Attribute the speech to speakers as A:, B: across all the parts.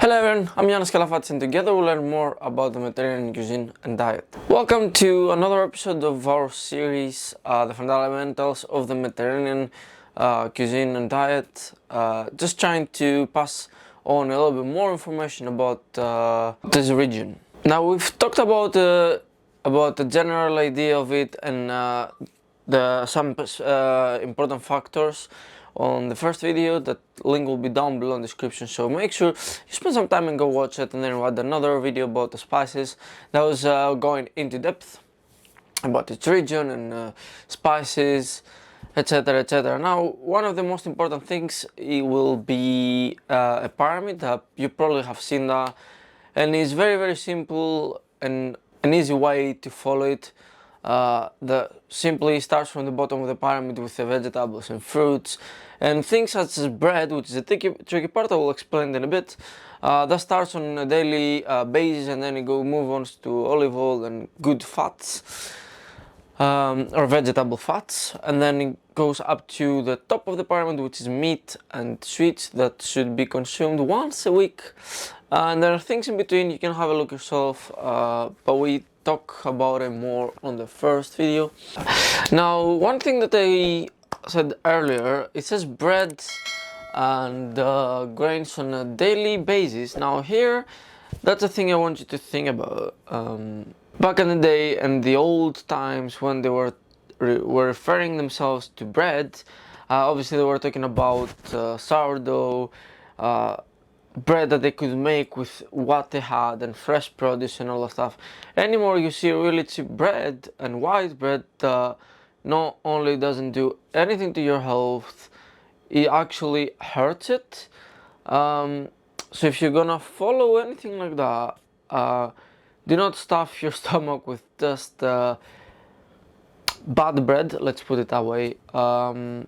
A: Hello everyone, I'm Yannis Kalafats and together we'll learn more about the Mediterranean cuisine and diet. Welcome to another episode of our series, The Fundamentals of the Mediterranean Cuisine and Diet. Just trying to pass on a little bit more information about this region. Now we've talked about the general idea of it and some important factors on the first video. That link will be down below in the description, so make sure you spend some time and go watch it, and then we had another video about the spices that was going into depth about its region and spices, etc, etc. Now one of the most important things, it will be a pyramid that you probably have seen that, and it's very simple and an easy way to follow it. That simply starts from the bottom of the pyramid with the vegetables and fruits and things such as bread, which is a tricky part I will explain in a bit. That starts on a daily basis, and then it move on to olive oil and good fats, or vegetable fats, and then it goes up to the top of the pyramid, which is meat and sweets that should be consumed once a week. And there are things in between, you can have a look yourself, but we talk about it more on the first video. Now one thing that I said earlier, it says bread and grains on a daily basis. Now here, that's the thing I want you to think about. Back in the day and the old times, when they were referring themselves to bread, obviously they were talking about sourdough, bread that they could make with what they had and fresh produce and all that stuff. Anymore you see really cheap bread and white bread that not only doesn't do anything to your health, it actually hurts it. So if you're gonna follow anything like that, do not stuff your stomach with just bad bread, let's put it that way.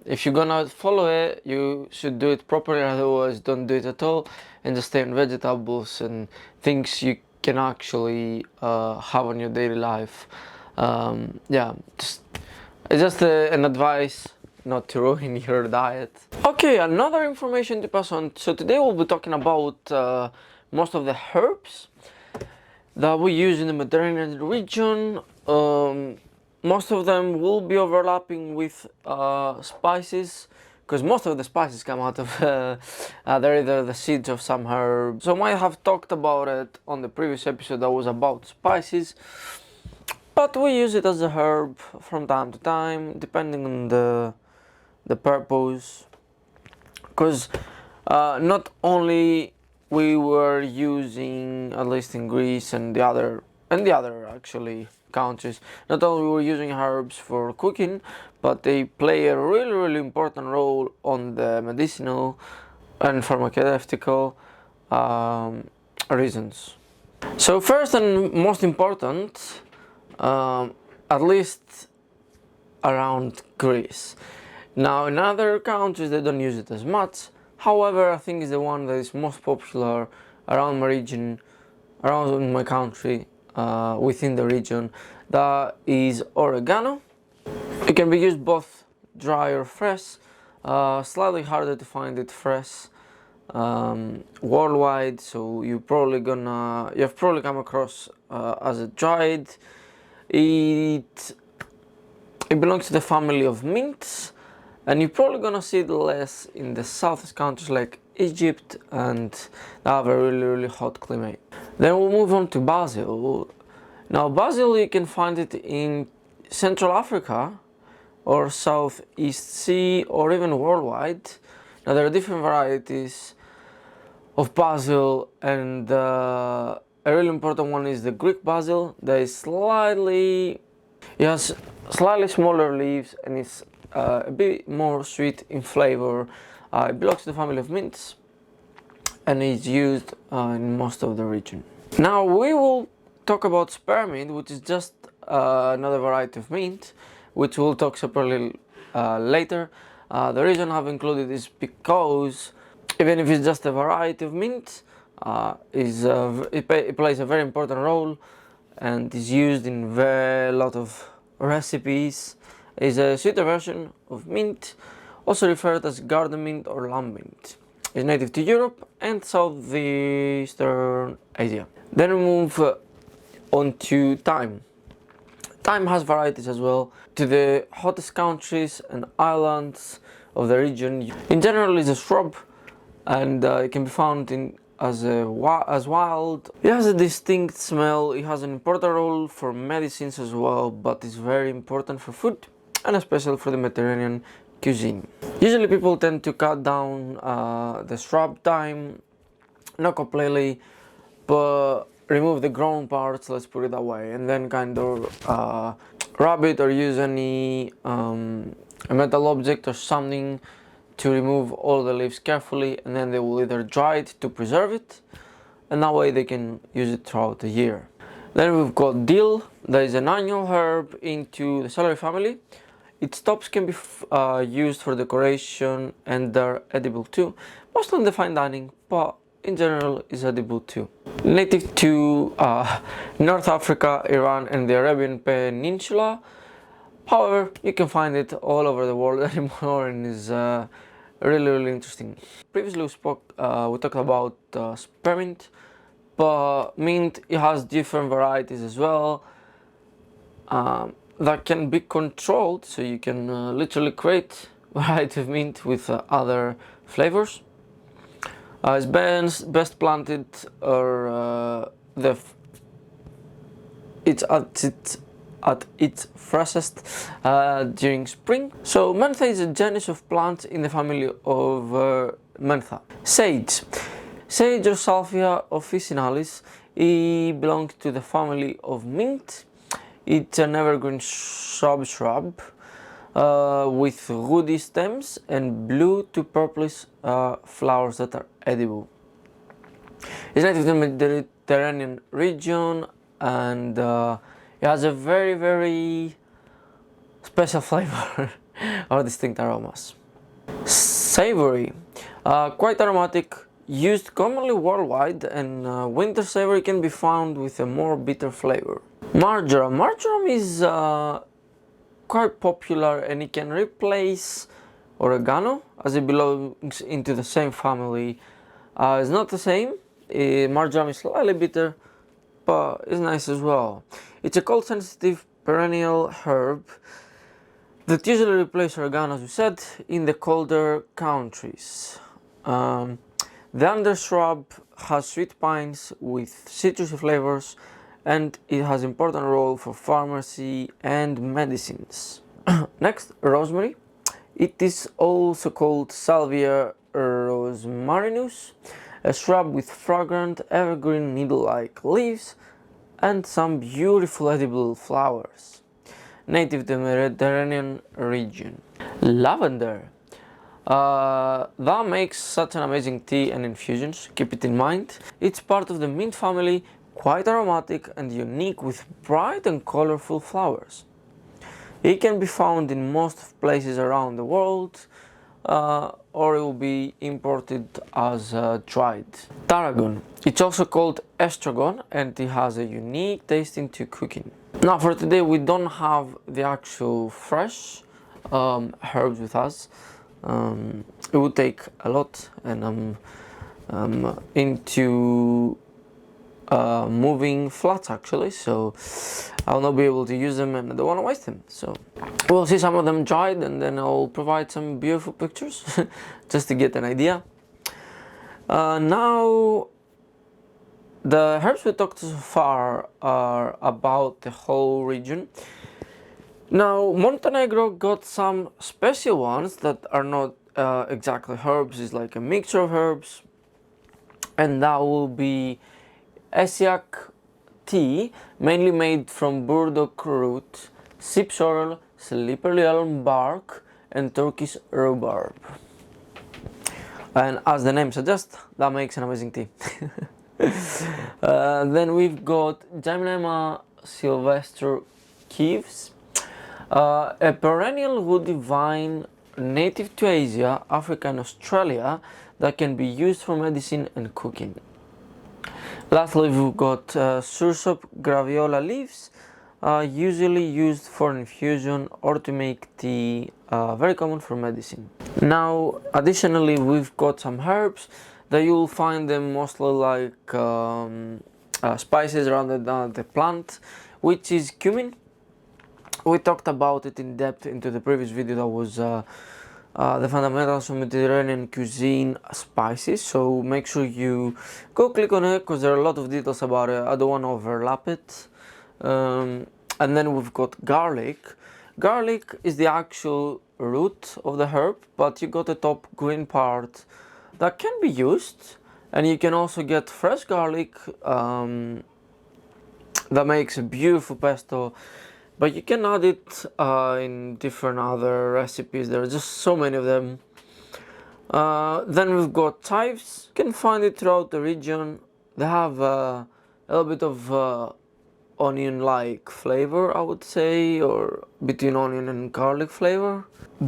A: If you're gonna follow it, you should do it properly, otherwise don't do it at all, and just stay on vegetables and things you can actually have on your daily life. Yeah, it's just an advice not to ruin your diet. Okay, another information to pass on. So today we'll be talking about most of the herbs that we use in the Mediterranean region. Most of them will be overlapping with spices, because most of the spices come out of they're either the seeds of some herb. So I might have talked about it on the previous episode that was about spices, but we use it as a herb from time to time, depending on the purpose. Because not only we were using, at least in Greece and the other actually countries, not only we were using herbs for cooking, but they play a really important role on the medicinal and pharmaceutical reasons. So first and most important, at least around Greece. Now in other countries they don't use it as much. However, I think it's the one that is most popular around my region, around my country, within the region. That is oregano. It can be used both dry or fresh. Slightly harder to find it fresh worldwide, so you've probably come across as a dried. It belongs to the family of mints, and you're probably gonna see it less in the southern countries like Egypt, and they have a really hot climate. Then we'll move on to basil. Now basil, you can find it in Central Africa or Southeast Sea, or even worldwide. Now there are different varieties of basil, and a really important one is the Greek basil. That is it has slightly smaller leaves, and it's a bit more sweet in flavor. It belongs to the family of mints, and is used in most of the region. Now we will talk about spearmint, which is just another variety of mint, which we'll talk separately later. The reason I've included is because even if it's just a variety of mint, it plays a very important role and is used in a lot of recipes. It's a sweeter version of mint, also referred as garden mint or lamb mint. is native to Europe and Southeastern Asia. Then we move on to thyme. Thyme has varieties as well to the hottest countries and islands of the region. In general, it's a shrub, and it can be found as wild. It has a distinct smell. It has an important role for medicines as well, but it's very important for food, and especially for the Mediterranean cuisine. Usually people tend to cut down the shrub thyme, not completely, but remove the grown parts, let's put it that way, and then kind of rub it or use any a metal object or something to remove all the leaves carefully, and then they will either dry it to preserve it, and that way they can use it throughout the year. Then we've got dill. That is an annual herb into the celery family. Its tops can be used for decoration and they're edible too, mostly in the fine dining, but in general is edible too. Native to North Africa, Iran and the Arabian Peninsula. However, you can find it all over the world anymore, and is really interesting. Previously we talked about spearmint, but mint, it has different varieties as well that can be controlled, so you can literally create a variety of mint with other flavors. It's best planted or it's at its freshest during spring. So mentha is a genus of plants in the family of mentha. Sage. Sage or Salvia officinalis, it belongs to the family of mint. It's an evergreen shrub with woody stems and blue to purplish flowers that are edible. It's native to the Mediterranean region, and it has a very special flavor or distinct aromas. Savory, quite aromatic, used commonly worldwide, and winter savory can be found with a more bitter flavor. Marjoram. Marjoram is quite popular, and it can replace oregano as it belongs into the same family. It's not the same. Marjoram is slightly bitter, but it's nice as well. It's a cold sensitive perennial herb that usually replaces oregano, as we said, in the colder countries. The undershrub has sweet pines with citrusy flavors, and it has important role for pharmacy and medicines. Next, rosemary. It is also called Salvia rosmarinus, a shrub with fragrant evergreen needle-like leaves and some beautiful edible flowers. Native to the Mediterranean region. Lavender. That makes such an amazing tea and infusions, keep it in mind. It's part of the mint family, quite aromatic and unique with bright and colorful flowers. It can be found in most places around the world, or it will be imported as dried. Tarragon. It's also called estragon, and it has a unique taste into cooking. Now for today we don't have the actual fresh herbs with us. It would take a lot, and I'm into moving flats actually, so I'll not be able to use them and I don't want to waste them. So we'll see some of them dried, and then I'll provide some beautiful pictures just to get an idea. Now the herbs we talked so far are about the whole region. Now Montenegro got some special ones that are not exactly herbs, it's like a mixture of herbs, and that will be Esiac tea, mainly made from burdock root, sip sorrel, slippery elm bark, and Turkish rhubarb. And as the name suggests, that makes an amazing tea. Then we've got Gymnema sylvester Kives, a perennial woody vine native to Asia, Africa and Australia that can be used for medicine and cooking. Lastly, we've got Sursop graviola leaves, usually used for infusion or to make tea, very common for medicine. Now, additionally, we've got some herbs that you'll find them mostly like spices rather than the plant, which is cumin. We talked about it in depth into the previous video that was the fundamentals of Mediterranean cuisine spices, so make sure you go click on it because there are a lot of details about it. I don't want to overlap it. And then we've got garlic. Garlic is the actual root of the herb, but you got the top green part that can be used, and you can also get fresh garlic that makes a beautiful pesto. But you can add it in different other recipes. There are just so many of them. Then we've got chives. You can find it throughout the region. They have a little bit of onion-like flavor, I would say, or between onion and garlic flavor.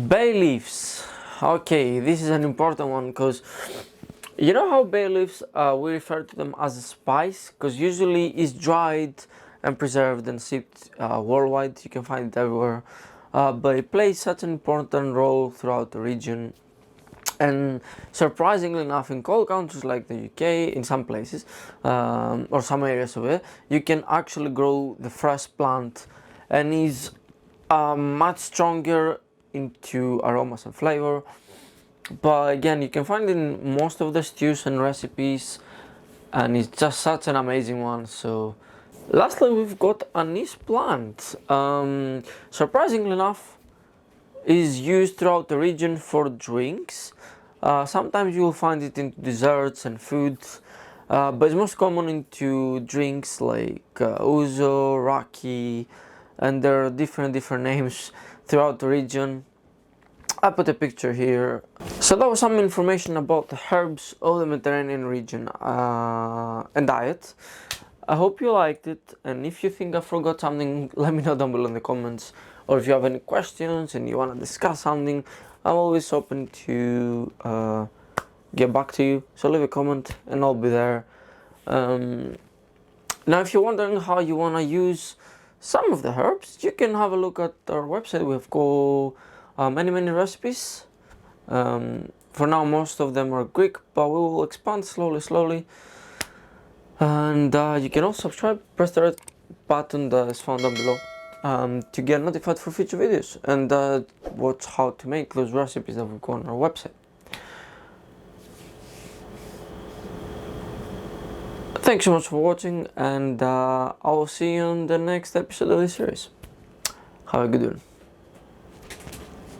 A: Bay leaves. Okay, this is an important one because you know how bay leaves, we refer to them as a spice because usually it's dried and preserved and shipped worldwide. You can find it everywhere, but it plays such an important role throughout the region. And surprisingly enough, in cold countries like the UK, in some places or some areas of it, you can actually grow the fresh plant, and is much stronger into aromas and flavor. But again, you can find it in most of the stews and recipes, and it's just such an amazing one. So lastly, we've got anise plant. Surprisingly enough, is used throughout the region for drinks. Sometimes you will find it in desserts and foods, but it's most common into drinks like ouzo, raki, and there are different names throughout the region. I put a picture here. So that was some information about the herbs of the Mediterranean region and diet. I hope you liked it, and if you think I forgot something, let me know down below in the comments. Or if you have any questions and you want to discuss something, I'm always open to get back to you. So leave a comment and I'll be there. Now, if you're wondering how you want to use some of the herbs, you can have a look at our website. We've got many recipes. For now, most of them are Greek, but we will expand slowly. And you can also subscribe, press the red button that is found down below to get notified for future videos and watch how to make those recipes that we've got on our website. Thanks so much for watching, and I will see you on the next episode of this series. Have a good one.